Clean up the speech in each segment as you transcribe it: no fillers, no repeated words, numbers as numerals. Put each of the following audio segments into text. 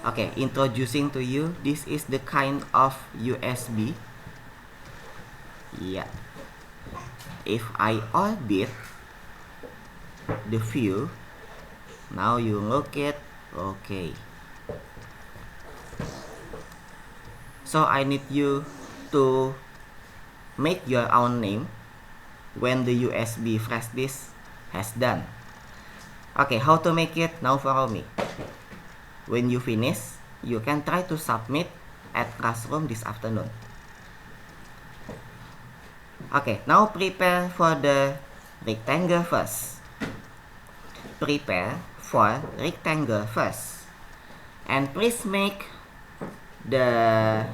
Okay, introducing to you, this is the kind of USB. Yeah. If I orbit the view, now you look it. Okay. So I need you to make your own name when the USB flash disk has done. Okay, how to make it? Now follow me. When you finish, you can try to submit at classroom this afternoon. Okay, now prepare for the rectangle first. Prepare for rectangle first. And please make the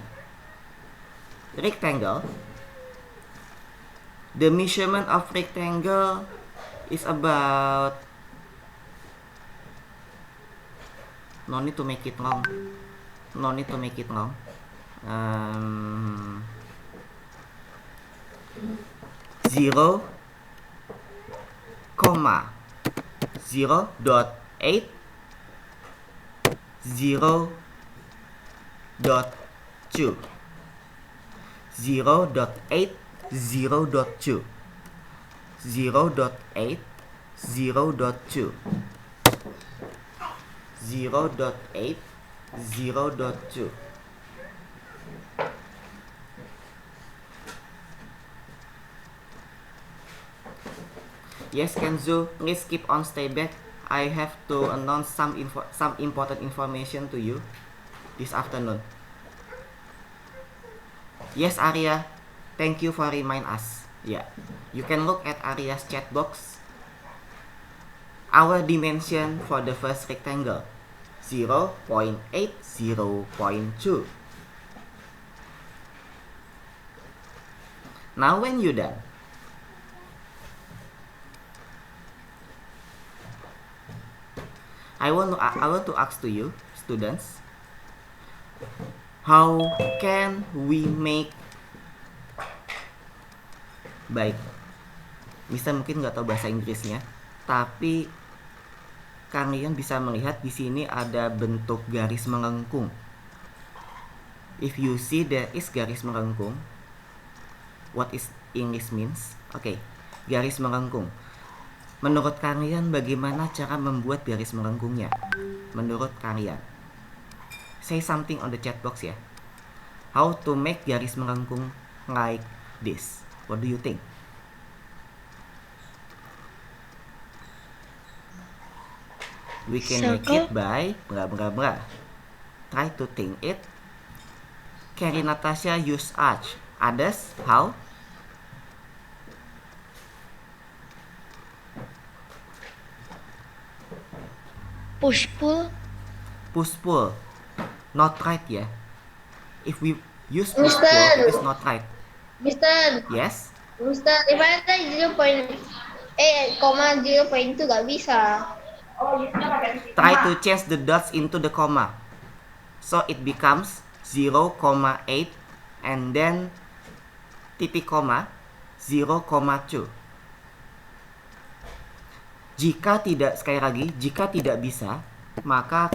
rectangle. The measurement of rectangle is about, no need to make it long. No need to make it long. 0, 0.8, 0.2, 0.8, 0.2, 0.8, 0.2, 0.8, 0.2. Yes, Kenzo, please keep on stay back. I have to announce some important information to you this afternoon. Yes, Arya, thank you for remind us. Yeah, you can look at Arya's chat box. Our dimension for the first rectangle, 0.8, 0.2. Now when you're done, I want to ask to you, students, how can we make, baik, Mister mungkin nggak tahu bahasa Inggrisnya, tapi kalian bisa melihat di sini ada bentuk garis melengkung. If you see there is garis melengkung, what is English means? Okay, garis melengkung. Menurut kalian bagaimana cara membuat garis melengkungnya? Menurut kalian, say something on the chat box ya. How to make garis melengkung like this? What do you think? We can make it by blah blah blah. Try to think it. Carrie Natasha use arch. Others how? Push pull. Push pull. Not right ya. If we use push pull, it is not right. Mister. Yes. Mister, if I say 0.8, 0.2 gak bisa. Try to change the dots into the comma. So it becomes 0,8 and then titik koma 0,2. Jika tidak, sekali lagi, jika tidak bisa, maka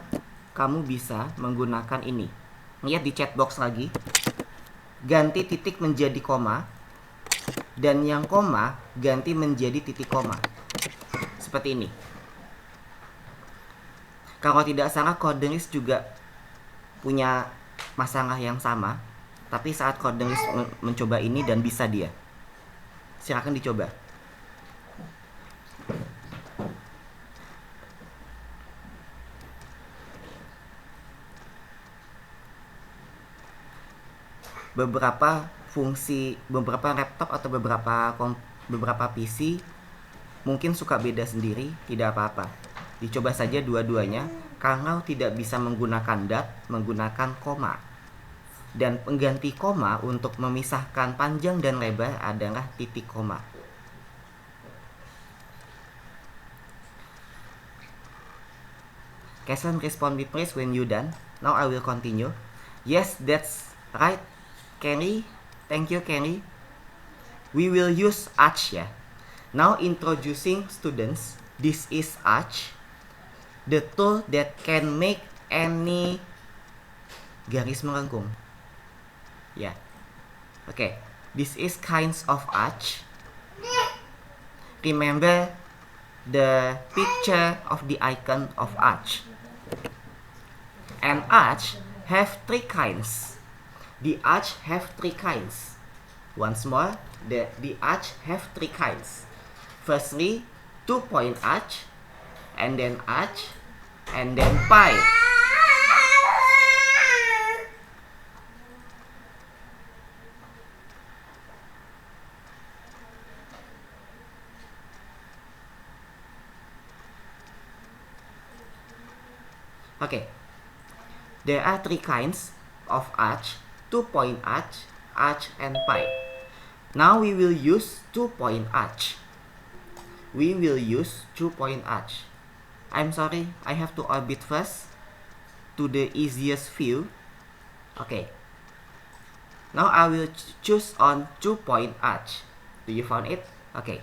kamu bisa menggunakan ini. Lihat di chat box lagi. Ganti titik menjadi koma. Dan yang koma ganti menjadi titik koma. Seperti ini. Kalau tidak salah, Codeless juga punya masalah yang sama. Tapi saat Codeless mencoba ini dan bisa dia. Silakan dicoba. Beberapa fungsi, beberapa laptop atau beberapa PC mungkin suka beda sendiri, tidak apa-apa. Dicoba saja dua-duanya. Kalau tidak bisa menggunakan dot, menggunakan koma. Dan pengganti koma untuk memisahkan panjang dan lebar adalah titik koma. Keslan, respond me please when you done. Now I will continue. Yes, that's right. Kenny, thank you Kenny. We will use arch ya. Now introducing students, this is arch, the tool that can make any garis melengkung. Ya. Oke. This is kinds of arch. Remember the picture of the icon of arch. An arch have three kinds. The arch have three kinds. Once more, the arch have three kinds. Firstly, 2-point arch, and then arch, and then pie. Okay. There are three kinds of arch: 2-point arch, arch, and pie. Now we will use 2-point arch. We will use 2-point arch. I'm sorry, I have to orbit first to the easiest view. Okay. Now I will choose on 2-point arch. Do you found it? Okay.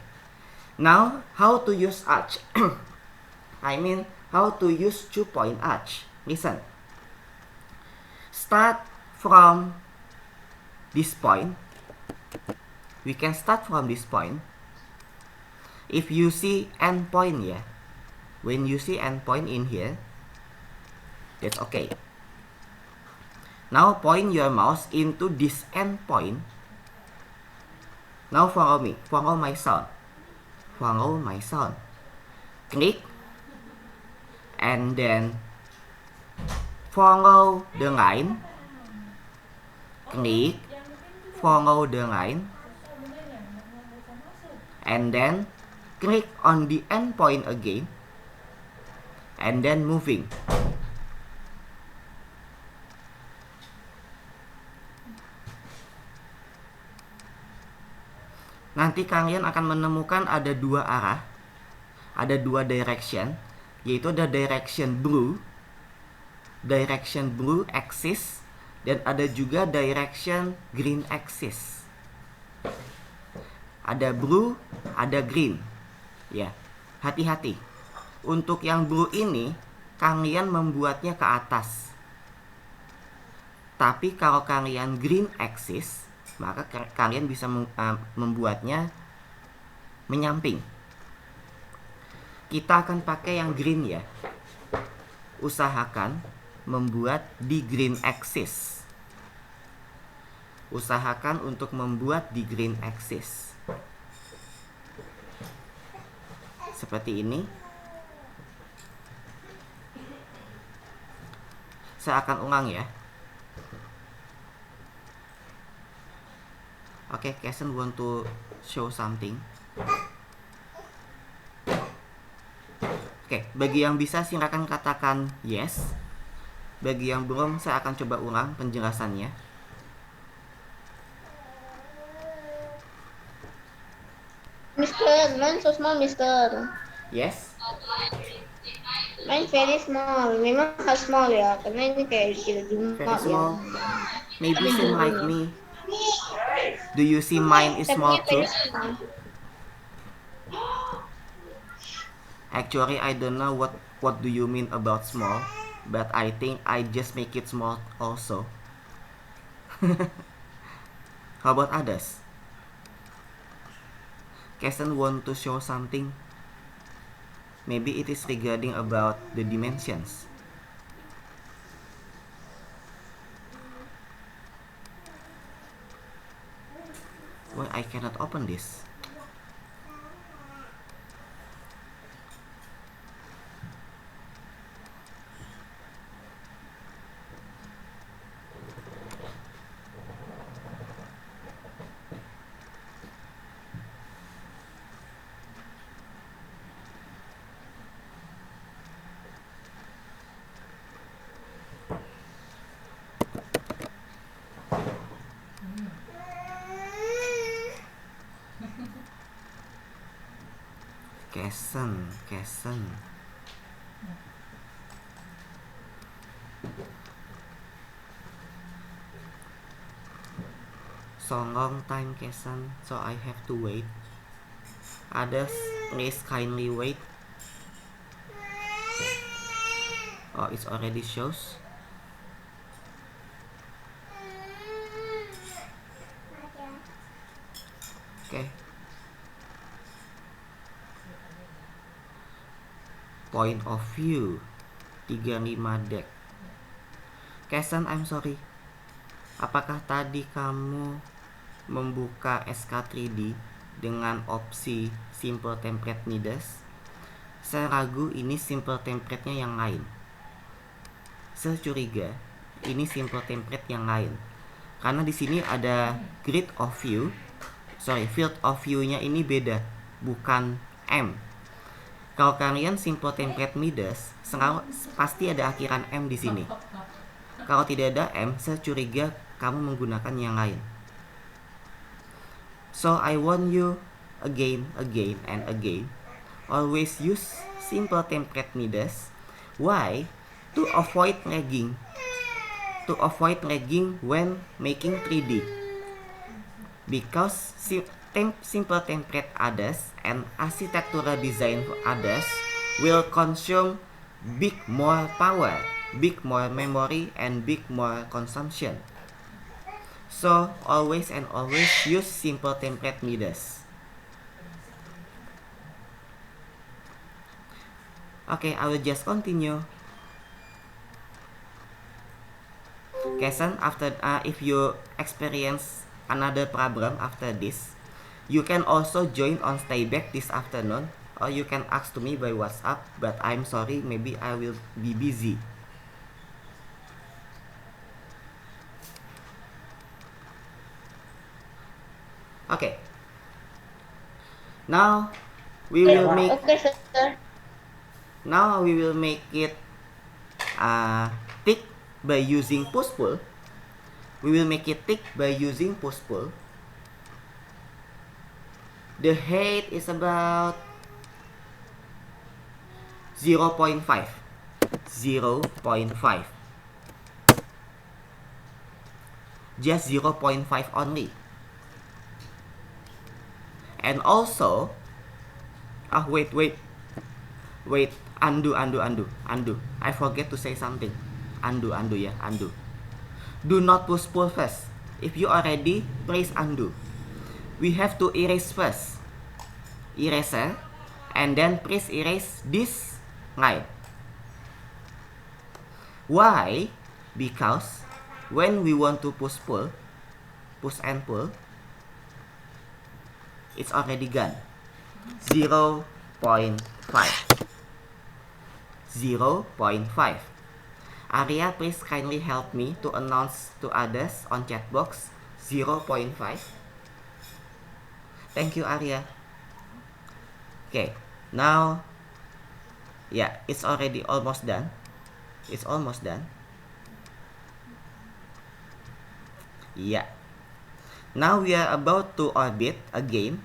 Now, how to use arch? I mean, how to use 2-point arch. Listen. Start from this point. We can start from this point. If you see end point, yeah, when you see end point in here, that's okay. Now point your mouse into this end point. Now follow me, follow my sound. Follow my sound. Click, and then follow the line. Click, follow the line, and then click on the endpoint again, and then moving. Nanti kalian akan menemukan ada dua arah, ada dua direction, yaitu ada direction blue axis, dan ada juga direction green axis. Ada blue, ada green. Ya, hati-hati. Untuk yang blue ini, kalian membuatnya ke atas. Tapi kalau kalian green axis, maka kalian bisa membuatnya menyamping. Kita akan pakai yang green ya. Usahakan membuat di green axis. Usahakan untuk membuat di green axis. Seperti ini. Saya akan ulang ya. Oke, Kason want to show something. Oke, bagi yang bisa silakan katakan yes. Bagi yang belum, saya akan coba ulang penjelasannya. Mister, mine so small, Mister. Yes? Mine very small. Memang harus small ya, karena ini kayak kecil Very jumat small. ya. Maybe same like me. Do you see mine is small Tapi too? very small. Actually, I don't know what do you mean about small, but I think I just make it small also. How about others? Kason want to show something. Maybe it is regarding about the dimensions. Why I cannot open this? Kason. So long time, Kason, so I have to wait. Others, please kindly wait. Oh, it already shows. Okay. Point of view 35 deck. Kesan, I'm sorry. Apakah tadi kamu membuka SK3D dengan opsi simple template Midas? Saya ragu ini simple template-nya yang lain. Saya curiga ini simple template yang lain. Karena di sini ada field of view-nya ini beda, bukan M. Kalau kalian simple template Midas, pasti ada akhiran M di sini. Kalau tidak ada M, saya curiga kamu menggunakan yang lain. So I warn you again and again. Always use simple template Midas. Why? To avoid lagging. To avoid lagging when making 3D. Because simple template ADAS and architectural design ADAS will consume big more power, big more memory, and big more consumption. So always use simple template Midas. Okay, I will just continue. Kesan, after if you experience another problem after this, you can also join on Stayback this afternoon, or you can ask to me by WhatsApp, but I'm sorry, maybe I will be busy. Okay. Now we will make. Okay, sir. Now we will make it tick by using push pull. We will make it tick by using push pull. The height is about 0.5. 0.5. Just 0.5 only. And also, wait, undo. I forget to say something. Undo. Do not push pull first. If you are ready, press undo. We have to erase first. Eraser, and then press erase this line. Why? Because when we want to push and pull, it's already gone. 0.5. 0.5. Arya, please kindly help me to announce to others on chat box 0.5. Thank you, Arya. Okay, now, yeah, it's already almost done. It's almost done. Yeah. Now we are about to orbit again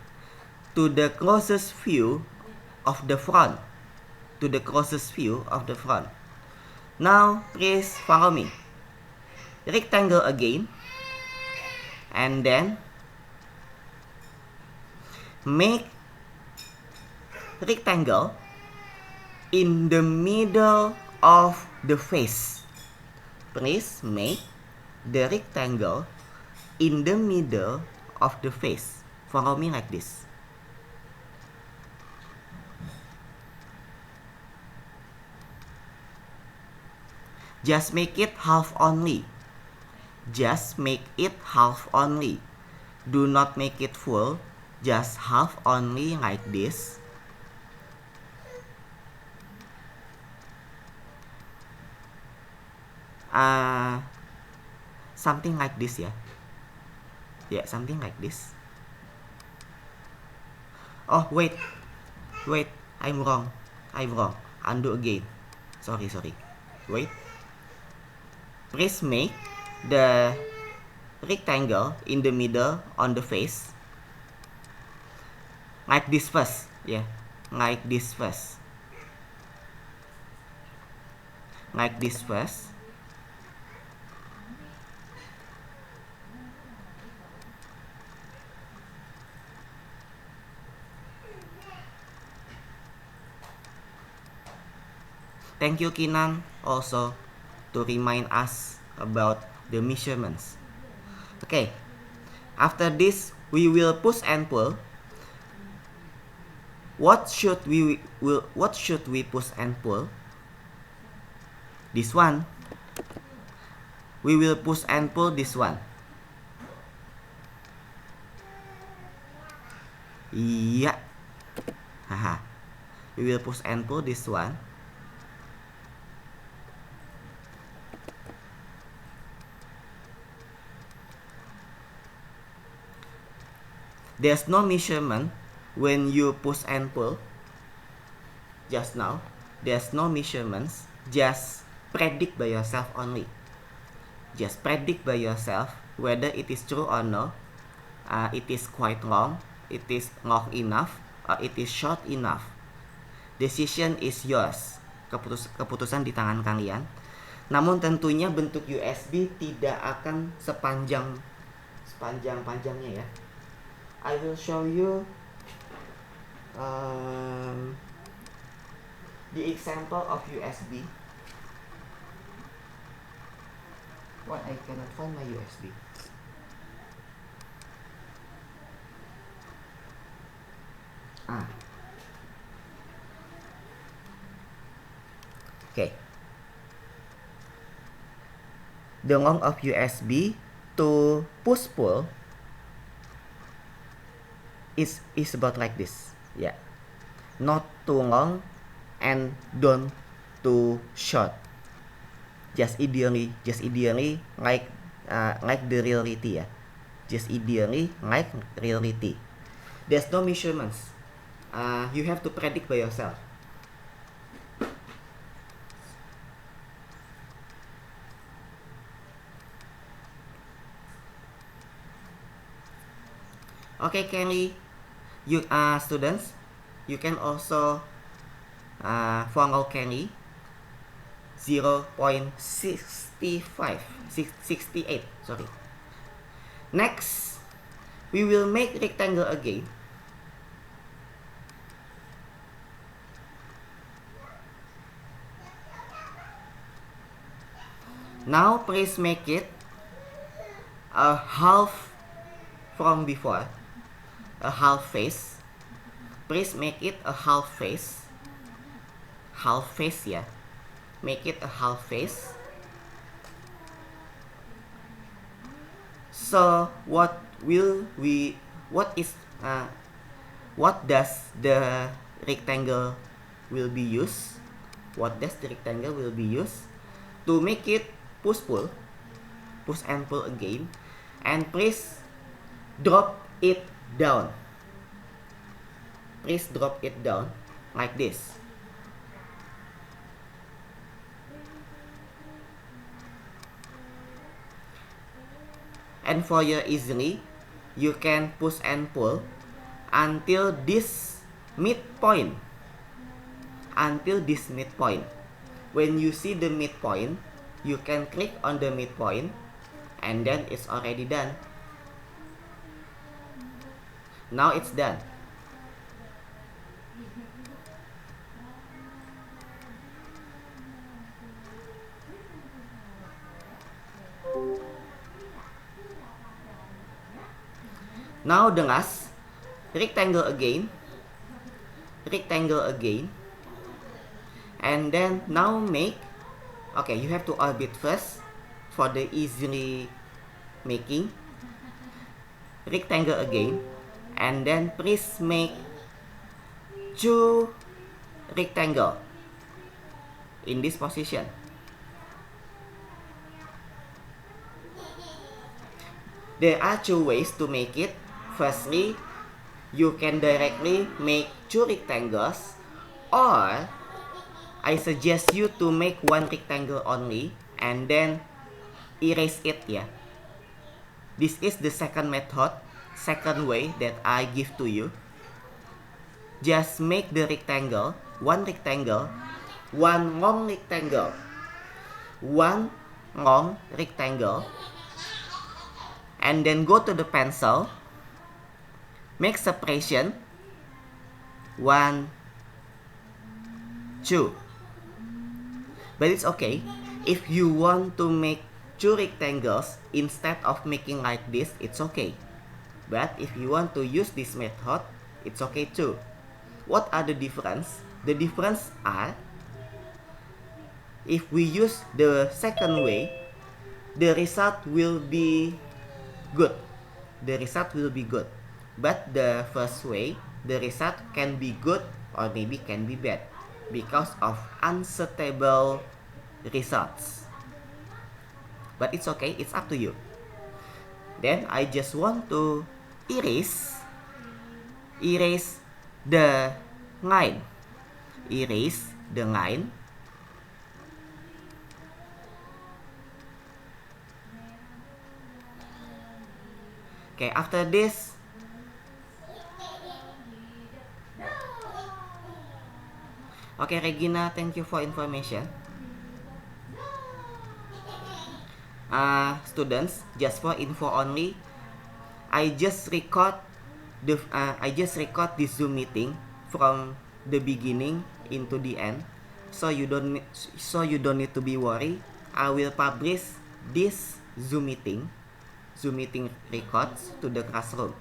to the closest view of the front. To the closest view of the front. Now, please follow me. Rectangle again. And then make rectangle in the middle of the face. Please make the rectangle in the middle of the face. Follow me like this. Just make it half only. Just make it half only. Do not make it full. Just half only like this. Something like this, yeah. Yeah, something like this. Oh, wait. I'm wrong. Undo again. Sorry. Wait. Please make the rectangle in the middle on the face. Like this first. Yeah. Like this first. Thank you, Kinan, also to remind us about the measurements. Okay, after this we will push and pull. What should we push and pull? This one. We will push and pull this one. Iya. Haha. We will push and pull this one. There's no measurement when you push and pull. Just now, there's no measurements. Just predict by yourself only. Just predict by yourself whether it is true or no. It is quite long. It is long enough. Or it is short enough. Decision is yours. Keputusan di tangan kalian. Namun tentunya bentuk USB tidak akan sepanjang-panjangnya ya. I will show you the example of USB. Why I cannot find my USB? Okay. The length of USB to push pull is about like this. Yeah. Not too long and don't too short. Just ideally like the reality ya. Just ideally like reality. There's no measurements. You have to predict by yourself. Okay, Kelly, you students, you can also follow Kelly 0.68. Sorry. Next, we will make rectangle again. Now, please make it a half from before. A half face. Please make it a half face. Half face ya. Make it a half face. So what does the rectangle will be used? What does the rectangle will be used? To make it push and pull again, and please drop it down. Please drop it down like this. And for your easily, you can push and pull until this midpoint. When you see the midpoint, you can click on the midpoint, and then it's already done. Now it's done. Now the last rectangle again, and then now make. Okay, you have to orbit first for the easily making. Rectangle again, and then please make 2 rectangle in this position. There are 2 ways to make it. Firstly, you can directly make 2 rectangles, or I suggest you to make 1 rectangle only and then erase it ya. This is the second method, second way that I give to you. Just make the rectangle, 1 rectangle, 1 long rectangle, 1 long rectangle, and then go to the pencil, make separation 1, 2. But it's okay if you want to make 2 rectangles instead of making like this. It's okay. But if you want to use this method, it's okay too. What are the difference? The difference are, if we use the second way, the result will be good. The result will be good. But the first way, the result can be good or maybe can be bad because of unsuitable results. But it's okay, it's up to you. Then I just want to erase the line. Erase the line. Okay, after this, okay, Regina, thank you for information. Students, just for info only, I just record this Zoom meeting from the beginning into the end, so you don't need to be worried. I will publish this Zoom meeting records to the classroom,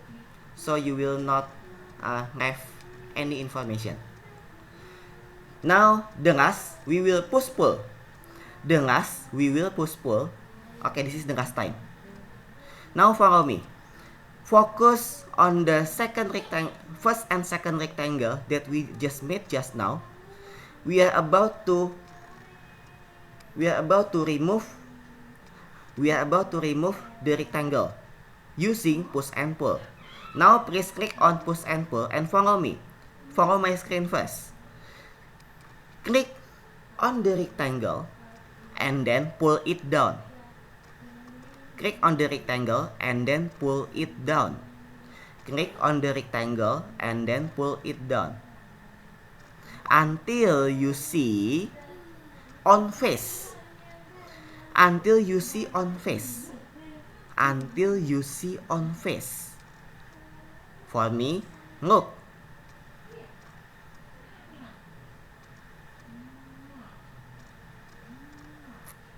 so you will not have any information. Now the last we will push pull. Okay, this is the last time. Now follow me. Focus on the first and second rectangle that we just made just now. We are about to remove the rectangle using push and pull. Now please click on push and pull and follow me. Follow my screen first. Click on the rectangle and then pull it down. Click on the rectangle and then pull it down. Click on the rectangle and then pull it down until you see on face. Until you see on face. For me, look.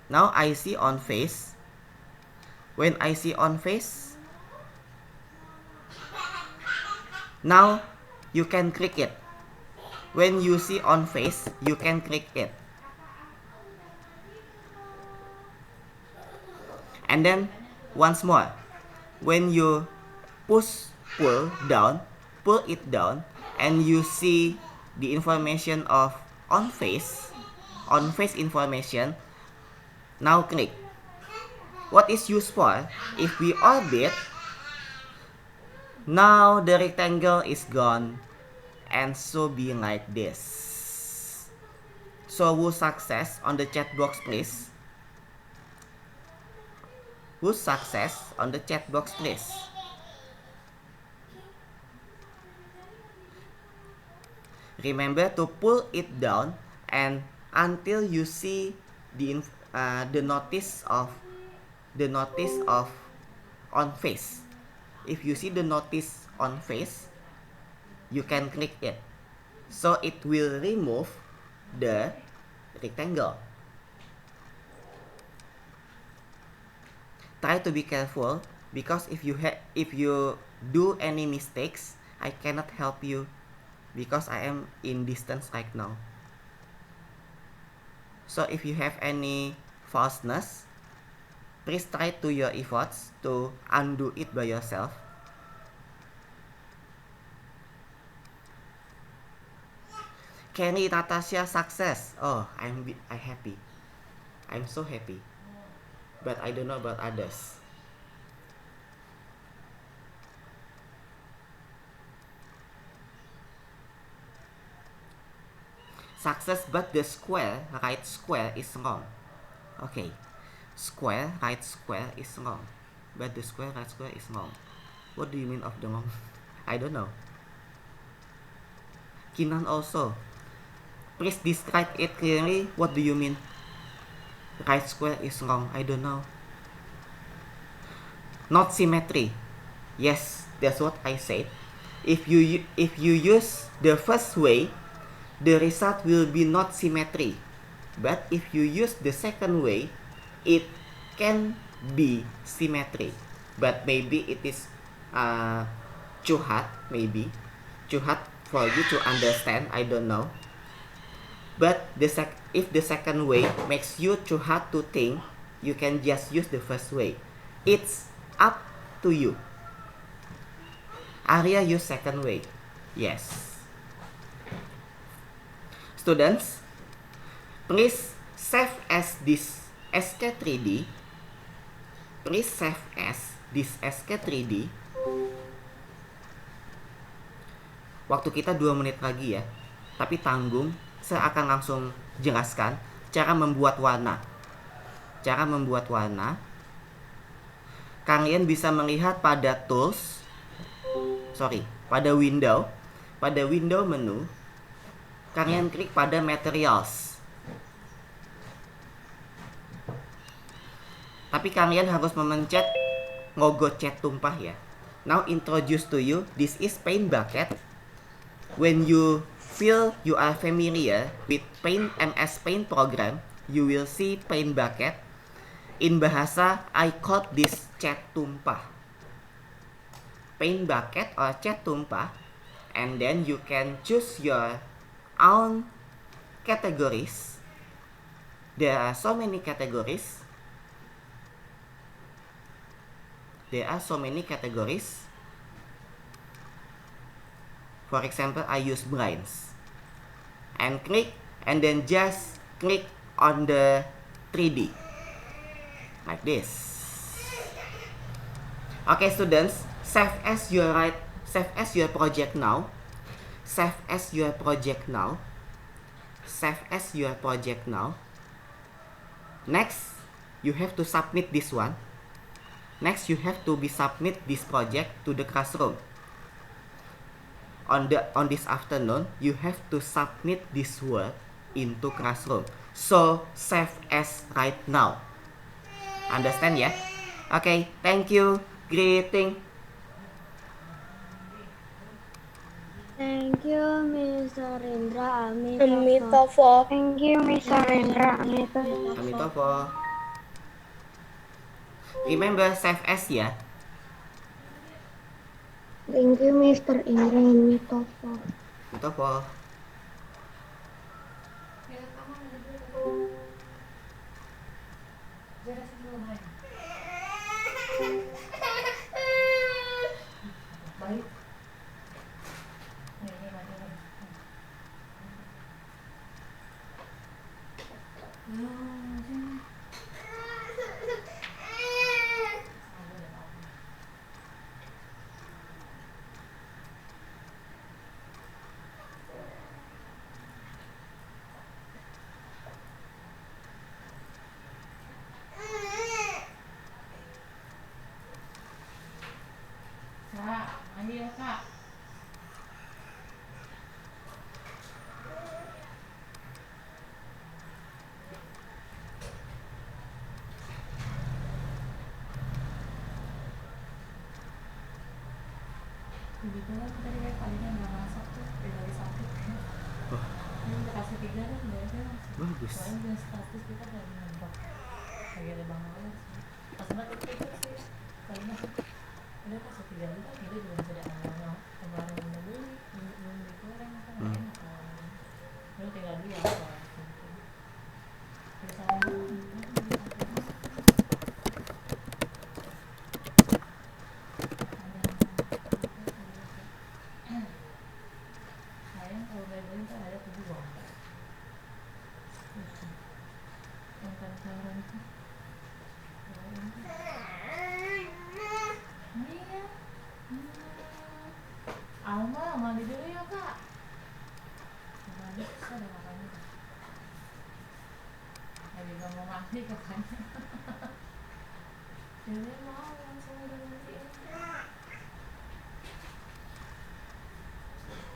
Now I see on face. When I see on face, now you can click it. When you see on face, you can click it. And then once more, when you pull it down, and you see the information of on face information, now click. What is useful? If we orbit, now the rectangle is gone, and so be like this. So who success on the chat box, please? Who success on the chat box, please? Remember to pull it down and until you see the notice of on face. If you see the notice on face, you can click it, so it will remove the rectangle. Try to be careful, because if you do any mistakes, I cannot help you because I am in distance right now. So if you have any falseness, please try to your efforts to undo it by yourself. Kenny, Natasha, success. Oh, I'm happy. I'm so happy. But I don't know about others. Success, but the right square is wrong. Okay. Right square is wrong, but the right square is wrong. What do you mean of the wrong? I don't know. Kinan also, please describe it clearly. What do you mean right square is wrong? I don't know. Not symmetry. Yes, that's what I said. If you use the first way, the result will be not symmetry. But if you use the second way, it can be symmetry, but maybe it is curhat, maybe curhat for you to understand, I don't know. But if the second way makes you too hard to think, you can just use the first way. It's up to you. Arya use second way. Yes. Students, please save as this SK3D. Please save as this SK3D. Waktu kita 2 menit lagi ya. Tapi tanggung, saya akan langsung jelaskan cara membuat warna. Cara membuat warna. Kalian bisa melihat pada tools. Pada window. Pada window menu, kalian klik pada materials. Tapi kalian harus memencet logo cat tumpah ya. Now introduce to you, this is paint bucket. When you feel you are familiar with MS Paint program, you will see paint bucket. In bahasa, I call this cat tumpah. Paint bucket or cat tumpah. And then you can choose your own categories. There are so many categories. For example, I use blinds. And then just click on the 3D. Like this. Okay, students, save as your project now. Save as your project now. Next, you have to submit this one. Next, you have to submit this project to the classroom. On this afternoon, you have to submit this work into classroom. So save as right now. Understand ya? Okay, thank you. Greeting. Thank you, Mr. Indra Amitofo. Thank you, Mr. Indra Amitofo. Amitofo. Remember, save as ya. Thank you, Mr. Indra Amitofo. Amitofo. Baik. Kak, ayo Kak. Kebetulan tadi kayak kalinya nggak masak tuh, dari sakit kan. Ini udah kasih 3 kan, udah Bagus. soalnya udah status kita lagi nembak. Lagi ada Bang Alex. Pas banget itu sih, kalinya udah kasih 3 juga, kita juga bisa ada awal kemarin udah beli, belum digoreng kan enak kan. Lalu tinggal dia apa? Terus sama sayang kalau nggak beli kan ada kebuang. Yang kan itu. Iya. Alma, mandi dulu ya Kak. Mandi susah ada makanya. Lagi gak mau mandi katanya. Jadi mau langsung udah mandiin.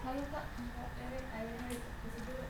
Ayo Kak, angkat airnya itu dulu.